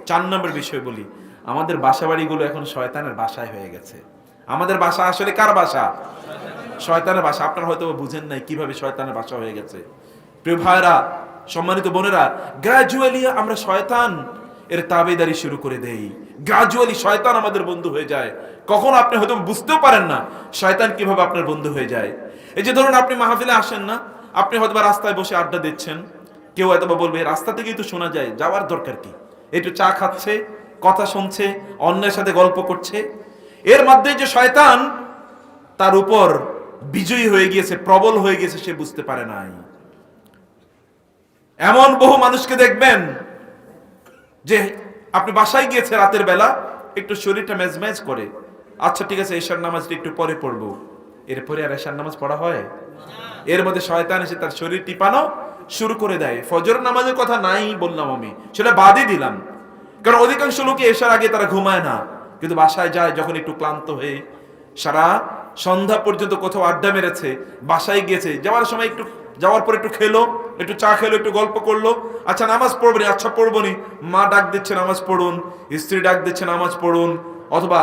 4 নম্বর বিষয় বলি, আমাদের বাসা বাড়িগুলো এখন শয়তানের বাসায় হয়ে গেছে। আমাদের বাসা আসলে কার বাসা? শয়তানের বাসা। আপনারা হয়তো বুঝেন নাই কিভাবে শয়তানের বাসা হয়ে গেছে। প্রিয় ভাইরা, সম্মানিত বোনেরা, গ্রাজুয়ালি আমরা শয়তান এর তাবেদারি শুরু করে দেই। গ্রাজুয়ালি শয়তান আমাদের বন্ধু হয়ে যায়। কখন আপনি হয়তো বুঝতেও পারেন না শয়তান কিভাবে আপনার বন্ধু হয়ে যায়। এই যে ধরুন আপনি মাহফিলে আসেন না, আপনি হয়তো রাস্তায় বসে আড্ডা দিচ্ছেন, কেউ হয়তো বলবে রাস্তা থেকেই তো শোনা যায়, যাওয়ার দরকার কি, একটু চা খাচ্ছে, কথা শুনছে, অন্যের সাথে গল্প করছে। এর মধ্যে যে শয়তান তার উপর বিজয়ী হয়ে গিয়েছে, প্রবল হয়ে গিয়েছে, সে বুঝতে পারে নাই। এমন বহু মানুষকে দেখবেন যে আপনি বাসায় গিয়েছে রাতের বেলা, একটু শরীরটা মেজমেজ করে, আচ্ছা ঠিক আছে এশার নামাজটা একটু পরে পড়বো, এরপরে আর এশার নামাজ পড়া হয়? এর মধ্যে শয়তান এসে তার শরীর টিপানো শুরু করে দেয়। ফজর নামাজের কথা নাই বললাম, আমি সেটা বাদই দিলাম, কারণ অধিকাংশ লোকে এশার আগে তারা ঘুমায় না, কিন্তু বাসায় যায় যখন একটু ক্লান্ত হয়ে, সারা সন্ধ্যা পর্যন্ত কোথাও আড্ডা মেরেছে, বাসায় গিয়েছে, যাওয়ার সময় একটু, যাওয়ার পর একটু খেলো, একটু চা খেলো, একটু গল্প করলো, আচ্ছা নামাজ পড়বনি, আচ্ছা পড়বনি, মা ডাক দিচ্ছে নামাজ পড়ুন, স্ত্রী ডাক দিচ্ছে নামাজ পড়ুন, অথবা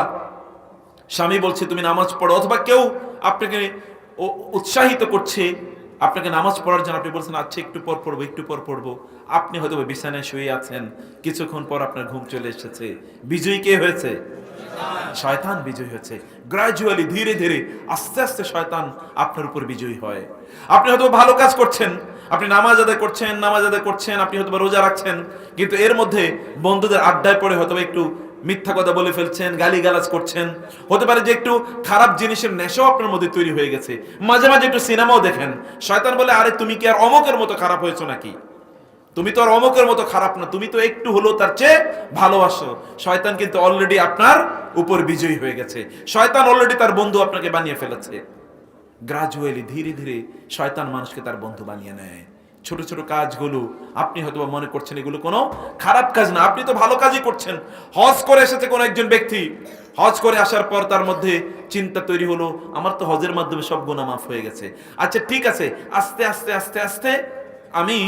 স্বামী বলছে তুমি নামাজ পড়ো, অথবা কেউ আপনাকে উৎসাহিত করছে আপনাকে নামাজ পড়ার জন্য, আপনি বলছেন আচ্ছা একটু পর পড়বো, একটু পর পড়বো, আপনি হয়তো বিছানায় শুয়ে আছেন, কিছুক্ষণ পর আপনার ঘুম চলে এসেছে। বিজয়ী কে হয়েছে? শয়তান বিজয়ী হয়েছে। গ্রাজুয়ালি, ধীরে ধীরে, আস্তে আস্তে শয়তান আপনার উপর বিজয়ী হয়। আপনি হয়তো ভালো কাজ করছেন, আপনি নামাজ আদায় করছেন, আপনি হয়তো রোজা রাখছেন, কিন্তু এর মধ্যে বন্ধুদের আড্ডায় পড়ে হয়তো একটু মিথ্যা কথা বলে ফেলছেন, গালিগালাজ করছেন, হতে পারে যে একটু খারাপ জিনিসের নেশাও আপনার মধ্যে তৈরি হয়ে গেছে। মাঝে মাঝে একটু সিনেমাও দেখেন, শয়তান বলে আরে তুমি কি আর অমুকের মতো খারাপ হয়েছো নাকি, তুমি তো আর অমুকের মতো খারাপ না, তুমি তো একটু হলো তার চেয়ে ভালোবাসো। শয়তান কিন্তু অলরেডি আপনার উপর বিজয়ী হয়ে গেছে, শয়তান অলরেডি তার বন্ধু আপনাকে বানিয়ে ফেলেছে। গ্রাজুয়ালি, ধীরে ধীরে শয়তান মানুষকে তার বন্ধু বানিয়ে নেয়। ছোট ছোট কাজগুলো আপনি হয়তো মনে করছেন এগুলো কোনো খারাপ কাজ না, আপনি তো ভালো কাজই করছেন। হজ করে এসেছে কোন একজন ব্যক্তি, হজ করে আসার পর তার মধ্যে চিন্তা তৈরি হলো আমার তো হজের মাধ্যমে সব গুনাহ মাফ হয়ে গেছে, আচ্ছা ঠিক আছে আস্তে আস্তে আস্তে আস্তে আমি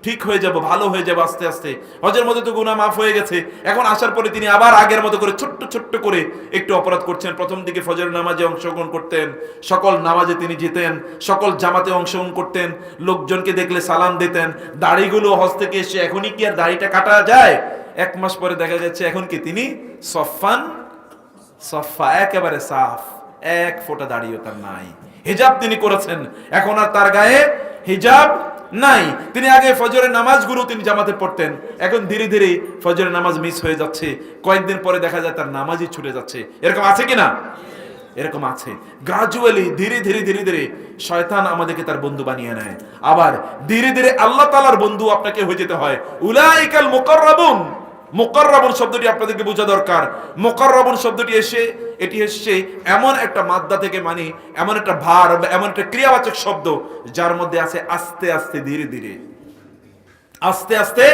ঠিক হয়ে যাব, ভালো হয়ে যাব আস্তে আস্তে, হজের মধ্যে তো গুনাহ মাফ হয়ে গেছে। এখন আসার পরে তিনি আবার আগের মতো করে ছোট্ট ছোট্ট করে একটু অপরাধ করছেন। প্রথম দিকে ফজরের নামাজে অংশগ্রহণ করতেন, সকল নামাজে তিনি যেতেন, সকল জামাতে অংশগ্রহণ করতেন, লোকজনকে দেখলে সালাম দিতেন, দাড়িগুলো হজ থেকে এসে এখনই কি আর দাড়িটা কাটা যায়? 1 মাস পরে দেখা যাচ্ছে এখন কি তিনি সফা, একেবারে সাফ, এক ফোঁটা দাড়িও তার নাই। হিজাব তিনি করেছেন, এখন আর তার গায়ে হিজাব নাই। তিনি আগে ফজরের নামাজগুলো তিনি জামাতে পড়তেন, এখন ধীরে ধীরে ফজরের নামাজ মিস হয়ে যাচ্ছে, কয়েকদিন পরে দেখা যায় তার নামাজই ছুটে যাচ্ছে। এরকম আছে কিনা? এরকম আছে। গ্রাজুয়ালি, ধীরে ধীরে ধীরে ধীরে শয়তান আমাদেরকে তার বন্ধু বানিয়ে নেয়। আবার ধীরে ধীরে আল্লাহ তাআলার বন্ধু আপনাকে হয়ে যেতে হয়। উলাইকাল মুকাররাবুন, মুকাররাবুন শব্দটি আপনাদেরকে বোঝা দরকার। মুকাররাবুন শব্দটি এটি এসেছে এমন একটা মাদ্দা থেকে, মানে এমন একটা ভার্ব, এমন একটা ক্রিয়াবাচক শব্দ যার মধ্যে আছে আস্তে আস্তে, ধীরে ধীরে, আস্তে আস্তে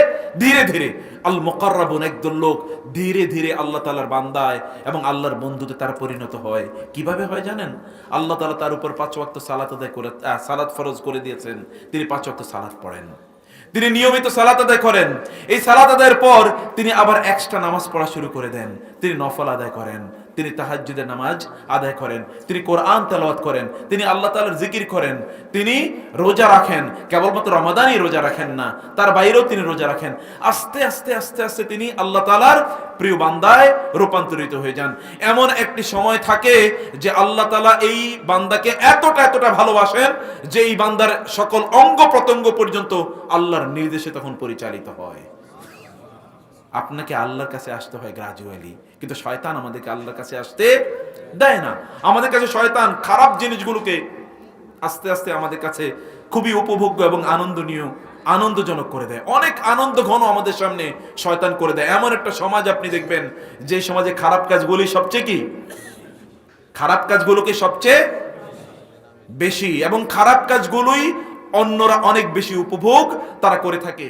ধীরে ধীরে। আল মুকাররাবুন, একদল লোক ধীরে ধীরে আল্লাহ তাআলার বান্দায় এবং আল্লাহর বন্ধুতে তারা পরিণত হয়। কিভাবে হয় জানেন? আল্লাহ তাআলা তার উপর 5 ওয়াক্ত সালাত আদায় করে, সালাত ফরজ করে দিয়েছেন, তিনি 5 ওয়াক্ত সালাত পড়েন, তিনি নিয়মিত সালাত আদায় করেন। এই সালাত আদায়ের পর তিনি আবার এক্সট্রা নামাজ পড়া শুরু করে দেন, তিনি নফল আদায় করেন, তিনি তাহাজ্জুদের নামাজ আদায় করেন, তিনি কোরআন তেলাওয়াত করেন, তিনি আল্লাহ তাআলার জিকির করেন, তিনি রোজা রাখেন, কেবলমাত্র রমাদানই রোজা রাখেন না, তার বাইরেও তিনি রোজা রাখেন। আস্তে আস্তে আস্তে আস্তে তিনি আল্লাহ তাআলার প্রিয় বান্দায় রূপান্তরিত হয়ে যান। এমন একটি সময় থাকে যে আল্লাহ তাআলা এই বান্দাকে এতটা ভালোবাসেন যে এই বান্দার সকল অঙ্গ প্রত্যঙ্গ পর্যন্ত আল্লাহর নির্দেশে তখন পরিচালিত হয়। আপনাকে আল্লাহর কাছে আসতে হয় গ্রাজুয়ালি, কিন্তু শয়তান আমাদেরকে আল্লাহর কাছে আসতে দেয় না। আমাদের কাছে শয়তান খারাপ জিনিসগুলোকে আস্তে আস্তে আমাদের কাছে খুবই উপভোগ্য এবং আনন্দজনক করে দেয়। অনেক আনন্দ ঘন আমাদের সামনে শয়তান করে দেয়। এমন একটা সমাজ আপনি দেখবেন যে সমাজে খারাপ কাজগুলোই সবচেয়ে কি, খারাপ কাজগুলোকে সবচেয়ে বেশি, এবং খারাপ কাজগুলোই অন্যরা অনেক বেশি উপভোগ তারা করে থাকে।